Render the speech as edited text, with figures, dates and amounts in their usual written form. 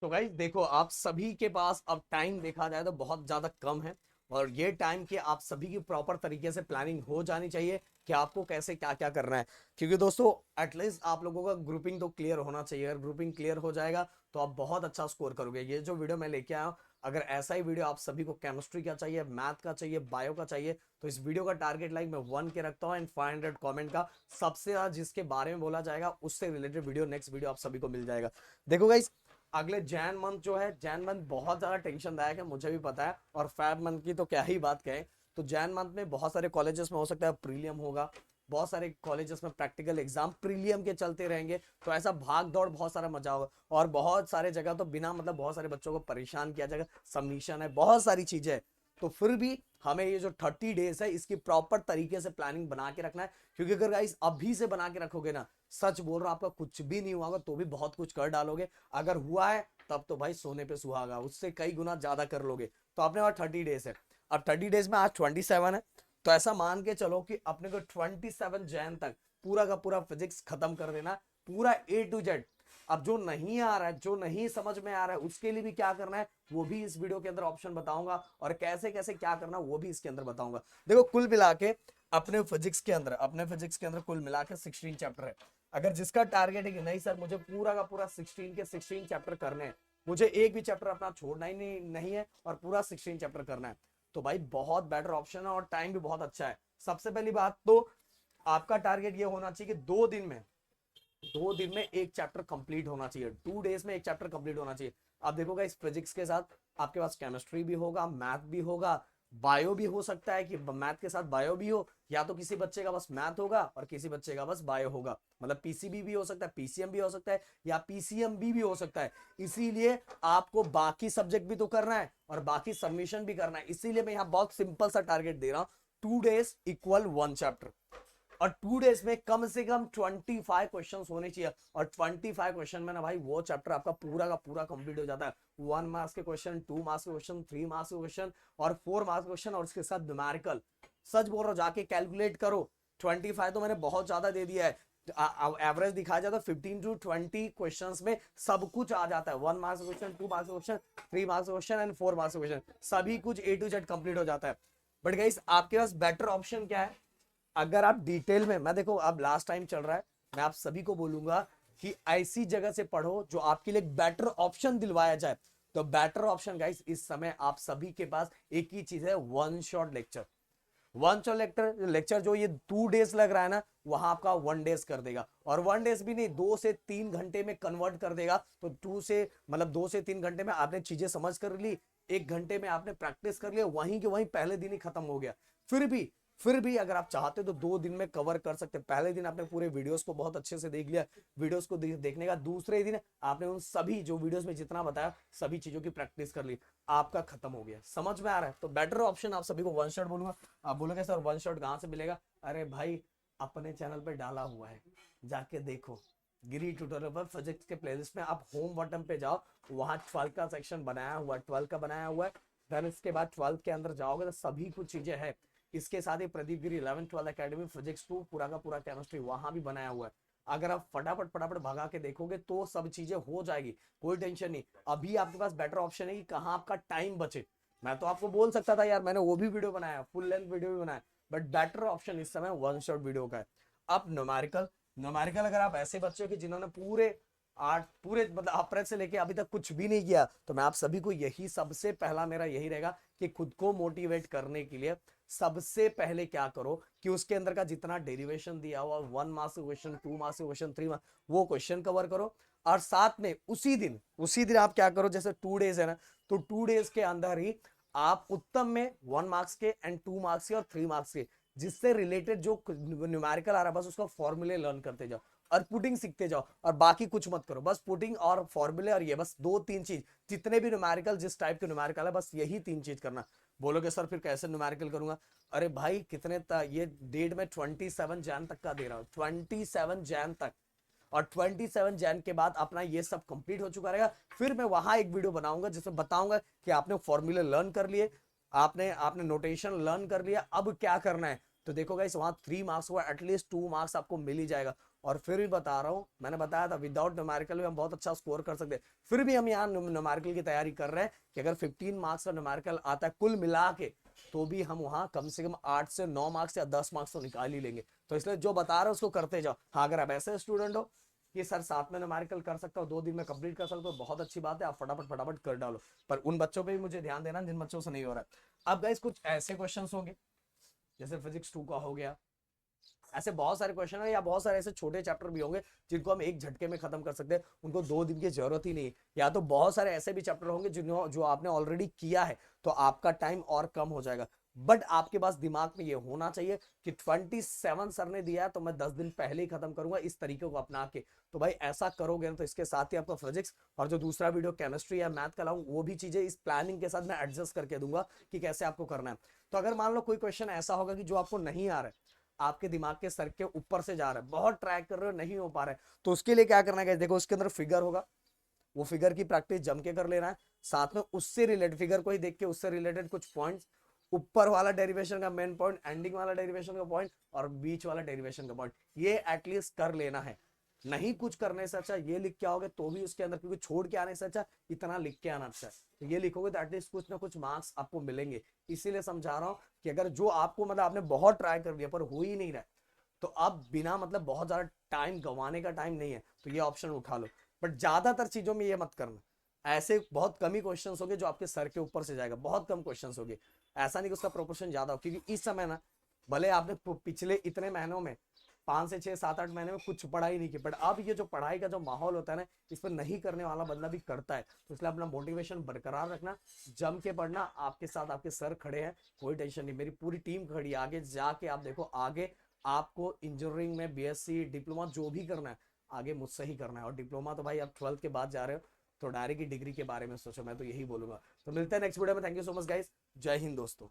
तो गाइस देखो, आप सभी के पास अब टाइम देखा जाए तो बहुत ज्यादा कम है। और ये टाइम की आप सभी की प्रॉपर तरीके से प्लानिंग हो जानी चाहिए कि आपको कैसे क्या क्या करना है। क्योंकि दोस्तों, एटलीस्ट आप लोगों का ग्रुपिंग तो क्लियर होना चाहिए। अगर ग्रुपिंग क्लियर हो जाएगा तो आप बहुत अच्छा स्कोर करोगे। ये जो वीडियो मैं लेके आया हूँ, अगर ऐसा ही वीडियो आप सभी को केमिस्ट्री का चाहिए, मैथ का चाहिए, बायो का चाहिए, तो इस वीडियो का टारगेट लाइक मैं 1 के रखता हूँ एंड 500 कमेंट का। सबसे ज्यादा जिसके बारे में बोला जाएगा उससे रिलेटेड वीडियो, नेक्स्ट वीडियो आप सभी को मिल जाएगा। देखो गाइस, अगले जैन मंथ जो है, जैन मंथ बहुत ज्यादा टेंशनदायक है, मुझे भी पता है। और फैब मंथ की तो क्या ही बात कहें। तो जैन मंथ में बहुत सारे कॉलेजेस में हो सकता है प्रीलियम होगा, बहुत सारे कॉलेजेस में प्रैक्टिकल एग्जाम प्रीलियम के चलते रहेंगे। तो ऐसा भाग दौड़ बहुत सारा मजा होगा। और बहुत सारे जगह तो बिना मतलब बहुत सारे बच्चों को परेशान किया जाएगा, सबमिशन है, बहुत सारी चीजें है। तो फिर भी हमें ये जो 30 डेज है इसकी प्रॉपर तरीके से प्लानिंग बना के रखना है। क्योंकि अगर गाइस अभी से बना के रखोगे ना, सच बोल रहा हूं, आपका कुछ भी नहीं हुआ तो भी बहुत कुछ कर डालोगे। अगर हुआ है तब तो भाई सोने पे सुहागा, उससे कई गुना ज्यादा कर लोगे। तो अपने पास 30 डेज है। अब 30 डेज में आज 27 है। तो ऐसा मान के चलो कि अपने को 27 जैन तक पूरा का पूरा फिजिक्स खत्म कर देना, पूरा A to Z। अब जो नहीं आ रहा है, जो नहीं समझ में आ रहा है, उसके लिए भी क्या करना है वो भी इस वीडियो के अंदर ऑप्शन बताऊंगा। और कैसे कैसे क्या करना वो भी इसके अंदर बताऊंगा। देखो, कुल मिला के अपने फिजिक्स के अंदर कुल मिला के 16 चैप्टर है। अगर जिसका टारगेट है कि नहीं सर मुझे पूरा का पूरा 16 के 16 चैप्टर करने हैं, मुझे एक भी चैप्टर अपना छोड़ना ही नहीं है और पूरा 16 चैप्टर करना है, तो भाई बहुत बेटर ऑप्शन है और टाइम भी बहुत अच्छा है। सबसे पहली बात तो आपका टारगेट ये होना चाहिए कि 2 दिन में एक चैप्टर कंप्लीट होना चाहिए, 2 डेज में एक चैप्टर कंप्लीट होना चाहिए। आप देखोगा इस फिजिक्स के साथ आपके पास केमिस्ट्री भी होगा, मैथ भी होगा, बायो भी हो सकता है कि मैथ के साथ बायो भी हो, या तो किसी बच्चे का बस मैथ होगा और किसी बच्चे का बस बायो होगा। मतलब पीसीबी भी हो सकता है, पीसीएम भी हो सकता है, या पीसीएम भी हो सकता है। इसीलिए आपको बाकी सब्जेक्ट भी तो करना है और बाकी सबमिशन भी करना है। इसीलिए मैं यहाँ बहुत सिंपल सा टारगेट दे रहा हूं, 2 डेज इक्वल 1 चैप्टर। और 2 डेज में कम से कम 25 क्वेश्चन होने चाहिए। और 25 क्वेश्चन में ना भाई वो चैप्टर आपका पूरा का पूरा कंप्लीट हो जाता है। 1 मार्क्स के क्वेश्चन, 2 मार्क्स के क्वेश्चन, 3 मार्क्स के क्वेश्चन और 4 मार्क्स के क्वेश्चन, और उसके साथ न्यूमेरिकल। सच बोल रहा हूं, जाके कैलकुलेट करो। 25 तो मैंने बहुत ज्यादा दे दिया है। एवरेज दिखाया जाता है 15 to 20 क्वेश्चंस में सब कुछ आ जाता है। 1 marks question, 2 marks question, 3 marks question and 4 marks question, सभी कुछ A to Z कंप्लीट हो जाता है। बट गाइस, आपके पास बेटर ऑप्शन क्या है? अगर आप डिटेल में, मैं देखो अब लास्ट टाइम चल रहा है, मैं आप सभी को बोलूंगा कि ऐसी जगह से पढ़ो जो आपके लिए बेटर ऑप्शन दिलवाया जाए। तो बेटर ऑप्शन गाइस इस समय आप सभी के पास एक ही चीज है, one shot lecture. One shot lecture lecture जो ये 2 डेज लग रहा है ना, वहां आपका 1 डेज कर देगा। और 1 डेज भी नहीं, 2 से 3 घंटे में कन्वर्ट कर देगा। तो 2 से 3 घंटे में आपने चीजें समझ कर ली, 1 घंटे में आपने प्रैक्टिस कर लिया, वहीं के वहीं पहले दिन ही खत्म हो गया। फिर भी फिर भी अगर आप चाहते हो तो 2 दिन में कवर कर सकते हैं। पहले दिन आपने पूरे वीडियोस को बहुत अच्छे से देख लिया, वीडियोस को देखने का दूसरे दिन आपने उन सभी जो वीडियोस में जितना बताया सभी चीजों की प्रैक्टिस कर ली, आपका खत्म हो गया। समझ में आ रहा है? तो बेटर ऑप्शन आप सभी को वन शॉट बोलूंगा। आप बोलोगे सर वन शॉट कहां से मिलेगा? अरे भाई, अपने चैनल पे डाला हुआ है, जाके देखो। गिरी ट्यूटोरियल पर फिजिक्स के प्लेलिस्ट में आप होम बटन पे जाओ, वहां 12 का सेक्शन बनाया हुआ है, 12 का बनाया हुआ है। देन इसके बाद 12 के अंदर जाओगे तो सभी कुछ चीजें हैं। इसके साथ ही प्रदीप गिरी 11-12 अकेडमी फिजिक्स 2 पूरा का पूरा केमिस्ट्री वहां भी बनाया हुआ है। अगर आप फटाफट फटाफट भगा के देखोगे तो सब चीजें हो जाएगी, कोई टेंशन नहीं। अभी आपके पास बेटर ऑप्शन है कि कहाँ आपका टाइम बचे। मैं तो आपको बोल सकता था यार, मैंने वो भी वीडियो बनाया, फुल लेंथ वीडियो भी बनाया, बट बेटर ऑप्शन इस समय वन शॉट वीडियो का है। अब न्यूमेरिकल, अगर आप ऐसे बच्चे हो कि जिन्होंने पूरे मतलब अप्रैल से लेके अभी तक कुछ भी नहीं किया, तो मैं आप सभी को यही सबसे पहला मेरा यही रहेगा कि खुद को मोटिवेट करने के लिए सबसे पहले क्या करो कि उसके अंदर का जितना डेरिवेशन दिया हुआ 1 marks question, 2 marks question, 3 marks, वो क्वेश्चन कवर करो। और साथ में उसी दिन आप क्या करो, जैसे 2 डेज है ना, तो 2 डेज के अंदर ही आप उत्तम में 1 मार्क्स के एंड 2 मार्क्स के और 3 मार्क्स के जिससे रिलेटेड जो न्यूमेरिकल आ रहा है बस उसका फॉर्मूले लर्न करते जाओ और पुटिंग सीखते जाओ। और बाकी कुछ मत करो, बस पुटिंग और फॉर्मूले, और ये बस 2-3 चीज, जितने भी न्यूमेरिकल जिस टाइप के न्यूमेरिकल है बस यही 3 चीज करना। बोलोगे सर फिर कैसे न्यूमेरिकल करूंगा? अरे भाई ये डेट में 27 जैन तक का दे रहा हूँ, 27 जैन तक। और 27 जैन के बाद अपना ये सब कंप्लीट हो चुका रहेगा। फिर मैं वहां एक वीडियो बनाऊंगा जिसमें बताऊंगा कि आपने फॉर्मूले लर्न कर लिए, आपने आपने नोटेशन लर्न कर लिया, अब क्या करना है। तो देखो गाइस, वहां 3 मार्क्स हुआ, एटलीस्ट 2 मार्क्स आपको मिल ही जाएगा। और फिर भी बता रहा हूँ, मैंने बताया था विदाउट न्यूमेरिकल भी हम बहुत अच्छा स्कोर कर सकते हैं। फिर भी हम यहाँ न्यूमेरिकल की तैयारी कर रहे हैं कि अगर 15 मार्क्स का न्यूमेरिकल आता है कुल मिला के, तो भी हम वहाँ कम से कम 8 से 9 मार्क्स या 10 मार्क्स तो निकाल ही लेंगे। तो इसलिए जो बता रहे हो उसको करते जाओ। हाँ, अगर आप ऐसे स्टूडेंट हो कि सर साथ में न्यूमेरिकल कर सकता हूँ, 2 दिन में कंप्लीट कर सकता हूँ, बहुत अच्छी बात है, आप फटाफट फटाफट कर डालो। पर उन बच्चों पे भी मुझे ध्यान देना जिन बच्चों से नहीं हो रहा है। अब गाइस कुछ ऐसे क्वेश्चंस होंगे जैसे फिजिक्स 2 का हो गया, ऐसे बहुत सारे क्वेश्चन है, या बहुत सारे ऐसे छोटे चैप्टर भी होंगे जिनको हम एक झटके में खत्म कर सकते हैं, उनको 2 दिन की जरूरत ही नहीं है। या तो बहुत सारे ऐसे भी चैप्टर होंगे जो आपने ऑलरेडी किया है, तो आपका टाइम और कम हो जाएगा। बट आपके पास दिमाग में ये होना चाहिए कि 27 सर ने दिया है तो मैं 10 दिन पहले ही खत्म करूंगा, इस तरीके को अपना के। तो भाई ऐसा करोगे ना, तो इसके साथ ही आपका फिजिक्स और जो दूसरा वीडियो केमिस्ट्री या मैथ का लाऊं, वो भी चीजें इस प्लानिंग के साथ मैं एडजस्ट करके दूंगा कि कैसे आपको करना है। तो अगर मान लो कोई क्वेश्चन ऐसा होगा कि जो आपको नहीं आ रहा है, आपके दिमाग के सर के ऊपर से जा रहा है, बहुत ट्राई कर रहे हो नहीं हो पा रहा है, तो उसके लिए क्या करना है, देखो उसके अंदर फिगर होगा, वो फिगर की प्रैक्टिस जम के कर लेना है। साथ में उससे रिलेटेड फिगर को ही देख के उससे रिलेटेड कुछ पॉइंट्स, ऊपर वाला डेरिवेशन का मेन पॉइंट, एंडिंग वाला डेरिवेशन का पॉइंट और बीच वाला डेरिवेशन का पॉइंट, ये एटलीस्ट कर लेना है। नहीं कुछ करने से अच्छा ये लिख के आओगे तो भी उसके अंदर, क्योंकि छोड़ के आने से अच्छा इतना लिख के आना अच्छा है। तो ये लिखोगे तो एटलीस्ट कुछ ना कुछ मार्क्स आपको मिलेंगे। इसीलिए समझा रहा हूँ कि अगर जो आपको मतलब आपने बहुत ट्राई कर लिया पर हो ही नहीं रहा, तो अब बिना मतलब बहुत ज्यादा टाइम गंवाने का टाइम नहीं है, तो ये ऑप्शन उठा लो। बट ज्यादातर चीजों में ये मत करना, ऐसे बहुत कम ही क्वेश्चंस होंगे जो आपके सर के ऊपर से जाएगा, बहुत कम क्वेश्चंस होंगे। ऐसा नहीं कि उसका प्रोपोर्शन ज्यादा हो, क्योंकि इस समय ना भले आपने पिछले इतने महीनों में 5 से 6 7 8 महीने में कुछ पढ़ाई नहीं की, बट अब ये जो पढ़ाई का जो माहौल होता है ना, इस पर नहीं करने वाला बंदा भी करता है। तो इसलिए अपना मोटिवेशन बरकरार रखना, जम के पढ़ना। आपके साथ आपके सर खड़े हैं, कोई टेंशन नहीं, मेरी पूरी टीम खड़ी है। आगे जाके आप देखो, आगे आपको इंजीनियरिंग में बीएससी डिप्लोमा जो भी करना है, आगे मुझसे ही करना है। और डिप्लोमा तो भाई आप 12th के बाद जा रहे हो, तो डायरेक्ट की डिग्री के बारे में सोचो, मैं तो यही बोलूंगा। तो मिलते हैं नेक्स्ट वीडियो में। Thank you so much guys, जय हिंद दोस्तों।